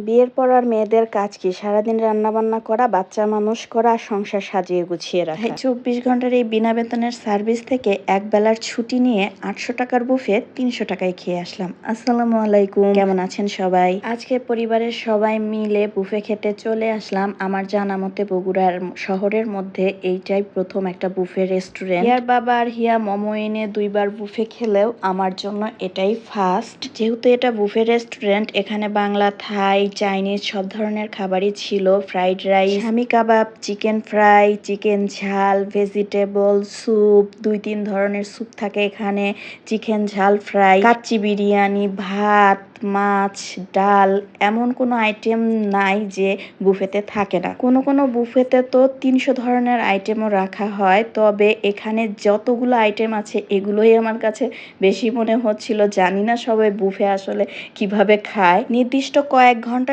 বিয়ের পর আর মেয়েদের কাজ কি? সারাদিন রান্নাবান্না করা, বাচ্চা মানুষ করা আর সংসার সাজিয়ে গুছিয়ে রাখা। 24 ঘন্টার এই বিনা বেতনের সার্ভিস থেকে এক বেলার ছুটি নিয়ে 800 টাকার বুফে 300 টাকায় খেয়ে আসলাম। আসসালামু আলাইকুম, কেমন আছেন সবাই? আজকে পরিবারের সবাই মিলে বুফে খেতে চলে আসলাম। আমার জানা মতে বগুড়ার শহরের মধ্যে এইটাই প্রথম একটা বুফে রেস্টুরেন্ট। হিয়ার বাবা আর হিয়া মোমো এনে 2বার বুফে খেলেও আমার জন্য এটাই ফার্স্ট। যেহেতু এটা বুফে রেস্টুরেন্ট, এখানে বাংলা, থাই, চাইনিজ সব ধরনের খাবারই ছিল। ফ্রাইড রাইস, শামি কাবাব, চিকেন ফ্রাই, চিকেন ঝাল, ভেজিটেবল স্যুপ, 2-3 ধরনের স্যুপ থাকে এখানে, চিকেন ঝাল ফ্রাই, কাচ্চি বিরিয়ানি, ভাত, মাছ, ডাল, এমন কোনো আইটেম নাই যে বুফেতে থাকে না। কোনো বুফেতে তো 300 ধরনের আইটেমও রাখা হয়। তবে এখানে যতগুলো আইটেম আছে এগুলোই আমার কাছে বেশি মনে হচ্ছিল। জানি না সবাই বুফে আসলে কিভাবে খায়। নির্দিষ্ট কয়েক ঘন্টা